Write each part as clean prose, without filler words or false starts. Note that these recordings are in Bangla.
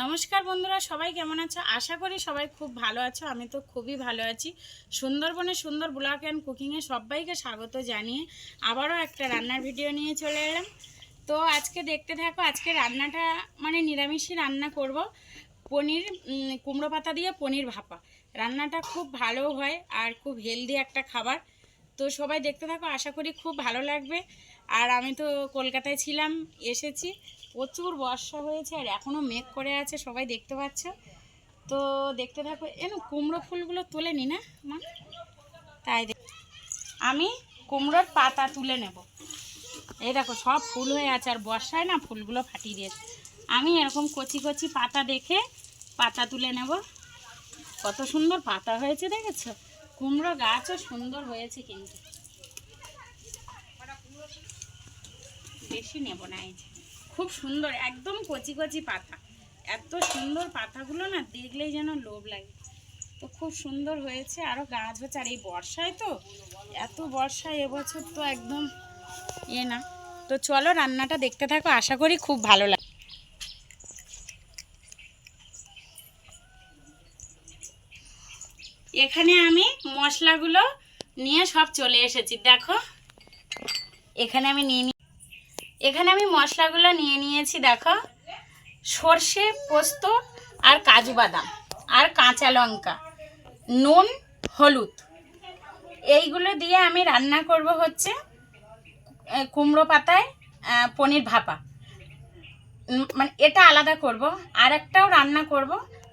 নমস্কার বন্ধুরা, সবাই কেমন আছো? আশা করি সবাই খুব ভালো আছো। আমি তো খুবই ভালো আছি। সুন্দরবনের সুন্দর ব্লগ অ্যান্ড কুকিংয়ে সবাইকে স্বাগত জানিয়ে আবারও একটা রান্নার ভিডিও নিয়ে চলে এলাম। তো আজকে দেখতে থাকো। আজকে রান্নাটা নিরামিষই রান্না করব। পনির, কুমড়ো পাতা দিয়ে পনির ভাপা। রান্নাটা খুব ভালো হয় আর খুব হেলদি একটা খাবার। তো সবাই দেখতে থাকো, আশা করি খুব ভালো লাগবে। আর আমি তো কলকাতায় ছিলাম, এসেছি। প্রচুর বর্ষা হয়েছে আর এখনও মেঘ করে আছে, সবাই দেখতে পাচ্ছ। তো দেখতে থাকো। কুমড়ো ফুলগুলো তুলে নি না মা, তাই আমি কুমড়োর পাতা তুলে নেব। এই দেখো সব ফুল হয়ে আছে আর বর্ষায় না ফুলগুলো ফাটিয়ে দিয়েছে। আমি এরকম কচি কচি পাতা দেখে পাতা তুলে নেব। কত সুন্দর পাতা হয়েছে দেখেছো? কুমড়ো গাছও সুন্দর হয়েছে, কিন্তু বেশি নেব না। এই যে খুব সুন্দর, একদম কচি কচি পাতা। এত সুন্দর পাতাগুলো না দেখলেই যেন লোভ লাগে। তো খুব সুন্দর হয়েছে, আরও গাছ হচ্ছে। আর এই বর্ষায় তো, এত বর্ষায় এবছর তো একদম না। তো চলো রান্নাটা দেখতে থাকো, আশা করি খুব ভালো লাগে। এখানে আমি মশলাগুলো নিয়ে সব চলে এসেছি। দেখো এখানে আমি মশলাগুলো নিয়ে নিয়েছি। দেখো, সর্ষে, পোস্ত আর কাজু বাদাম আর কাঁচা লঙ্কা, নুন, হলুদ, এইগুলো দিয়ে আমি রান্না করব হচ্ছে কুমড়ো পাতায় পনির ভাপা। এটা আলাদা করব, আর একটাও রান্না করব।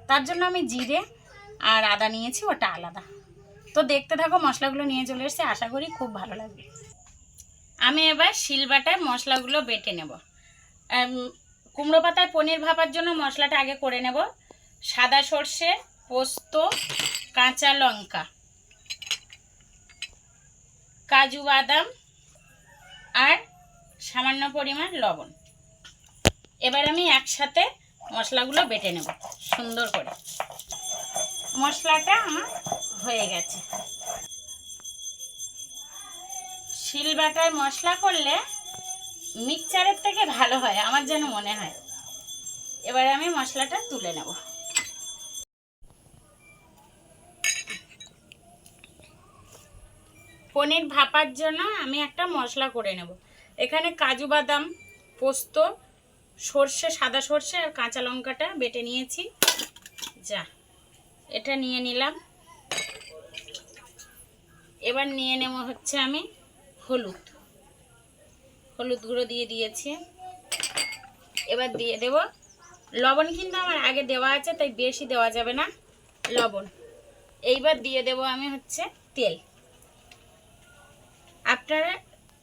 তার জন্য আমি জিরে আর আদা নিয়েছি, ওটা আলাদা। তো দেখতে থাকো, মশলাগুলো নিয়ে চলে এসেছি, আশা করি খুব ভালো লাগবে। আমি এবার শিলবাটায় মশলাগুলো বেটে নেব। কুমড়ো পাতায় পনির ভাপার জন্য মশলাটা আগে করে নেব। সাদা সর্ষে, পোস্ত, কাঁচা লঙ্কা, কাজু বাদাম আর সামান্য পরিমাণ লবণ। এবার আমি একসাথে মশলাগুলো বেটে নেব সুন্দর করে। মশলাটা আমার হয়ে গেছে। শিলবাটায় মশলা করলে মিক্সচারের থেকে ভালো হয় আমার যেন মনে হয়। এবার আমি মশলাটা তুলে নেব। পনির ভাপার জন্য আমি একটা মশলা করে নেব। এখানে কাজু বাদাম, পোস্ত, সর্ষে, সাদা সর্ষে আর কাঁচা লঙ্কাটা বেটে নিয়েছি। এটা নিয়ে নিলাম। এবার নিয়ে নেব হচ্ছে আমি হলুদ গুঁড়ো দিয়ে দিয়েছি। এবার দিয়ে দেব লবণ, কিন্তু আমার আগে দেওয়া আছে তাই বেশি দেওয়া যাবে না লবণ। এইবার দিয়ে দেব আমি হচ্ছে তেল। আপনারা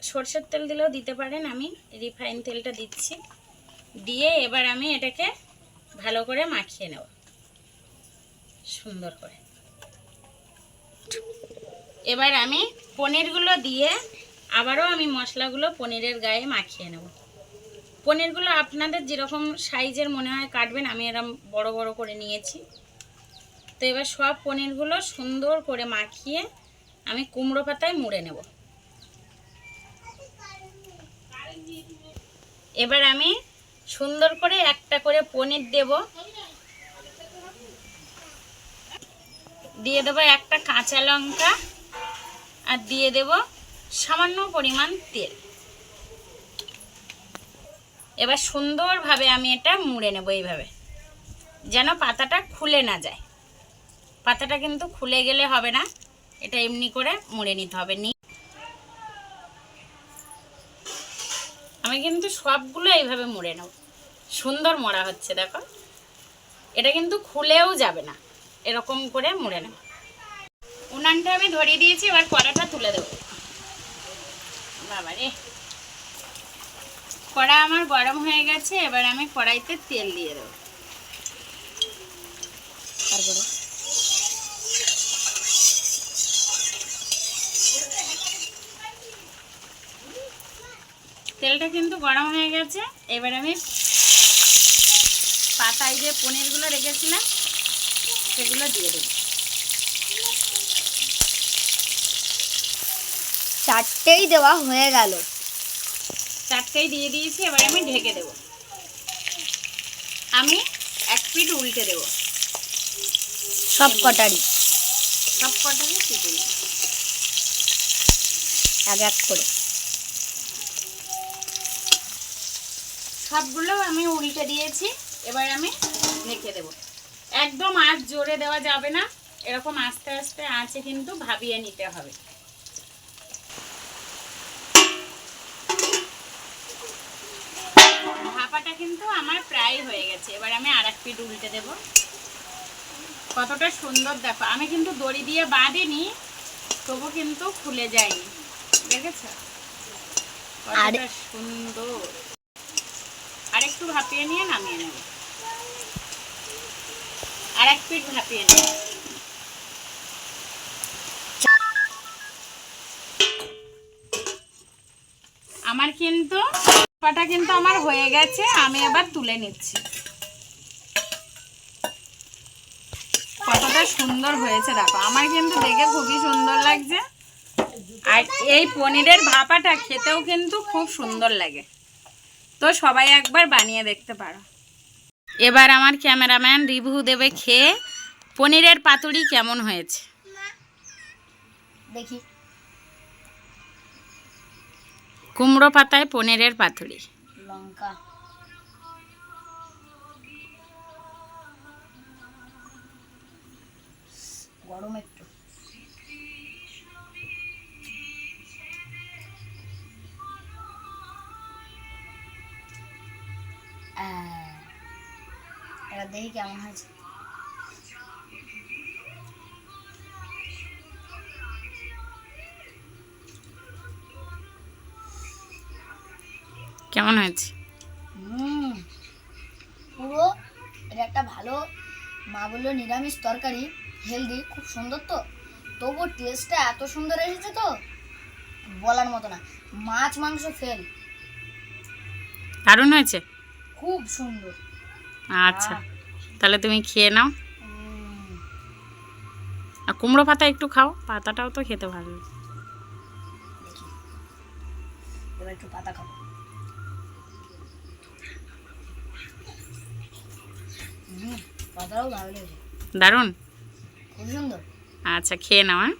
সরষের তেল দিলেও দিতে পারেন, আমি রিফাইন তেলটা দিচ্ছি। দিয়ে এবার আমি এটাকে ভালো করে মাখিয়ে নেব সুন্দর করে। এবার আমি পনিরগুলো দিয়ে আবারও আমি মশলাগুলো পনিরের গায়ে মাখিয়ে নেব। পনিরগুলো আপনাদের যেরকম সাইজের মনে হয় কাটবেন, আমি এরকম বড় বড় করে নিয়েছি। তো এবার সব পনিরগুলো সুন্দর করে মাখিয়ে আমি কুমড়ো পাতায় মুড়ে নেব। এবার আমি সুন্দর করে একটা করে পনির দেব। দিয়ে দেবো একটা কাঁচা লঙ্কা আর দিয়ে দেব সামান্য পরিমাণ তেল। এবার সুন্দরভাবে আমি এটা মুড়ে নেব এইভাবে, যেন পাতাটা খুলে না যায়। পাতাটা কিন্তু খুলে গেলে হবে না, এটা এমনি করে মুড়ে নিতে হবে। আমি কিন্তু সবগুলো এইভাবে মুড়ে নেব। সুন্দর মোড়া হচ্ছে দেখো, এটা কিন্তু খুলেও যাবে না, এরকম করে মুড়ে নেব। উনানটা আমি ধরিয়ে দিয়েছি, এবার কড়াটা তুলে দেবো। বাবারে, কড়া আমার গরম হয়ে গেছে। এবার আমি কড়াইতে তেল দিয়ে দেবো। তারপরে তেলটা কিন্তু গরম হয়ে গেছে। এবার আমি পাতায় যে পনিরগুলো রেখেছিলাম সেগুলো দিয়ে দেবো। চারটেই দেওয়া হয়ে গেল। চারটেই দিয়ে দিয়েছি। এবার আমি ঢেকে দেব। আমি এক পিঠ উল্টে দেবো, সব কটারই সব কটারই পিঠে দেবো। এক এক করে সবগুলো আমি উল্টে দিয়েছি। এবার আমি ঢেকে দেব। একদম আঁচ জোরে দেওয়া যাবে না, এরকম আস্তে আস্তে আঁচে কিন্তু ভাবিয়ে নিতে হবে। ভাপাটা কিন্তু আমার প্রায় হয়ে গেছে। এবার আমি আর এক পিঠ উল্টে দেব। কতটা সুন্দর দেখো, আমি কিন্তু দড়ি দিয়ে বাঁধিনি, তবু কিন্তু খুলে যায়নি, দেখেছ কতটা সুন্দর। আর একটু ভাপিয়ে নিয়ে নামিয়ে নেব। আর এক পিঠ ভাপিয়ে নেব। আমার কিন্তু ভাপাটা কিন্তু আমার হয়ে গেছে, আমি এবার তুলে নিচ্ছি। কতটা সুন্দর হয়েছে দেখো, আমার কিন্তু দেখে খুবই সুন্দর লাগছে। আর এই পনিরের ভাপাটা খেতেও কিন্তু খুব সুন্দর লাগে। তো সবাই একবার বানিয়ে দেখতে পারো। এবার আমার ক্যামেরাম্যান রিভিউ দেবে খেয়ে পনিরের পাতুরি কেমন হয়েছে। দেখি। কুমড়ো পাতায় পনিরের পাতুরি। লঙ্কা গরম একটু। এবার দেখি কেমন হয়েছে। কেমন হয়েছে? পুরো এটা একটা ভালো, মা বললো নিরামিষ তরকারি, হেলদি, খুব সুন্দর। তো তবু টেস্টটা এত সুন্দর এসেছে তো বলার মতো না। মাছ মাংস ফেল, দারুণ হয়েছে, খুব সুন্দর। আচ্ছা তাহলে তুমি খেয়ে নাও। আর কুমড়ো পাতা একটু খাও, পাতাটাও তো খেতে ভালো। দেখি এবার একটু পাতা খাবো। পাতাটাও ভালো লেগেছে, দারুণ, খুব সুন্দর। আচ্ছা খেয়ে নাও। হ্যাঁ।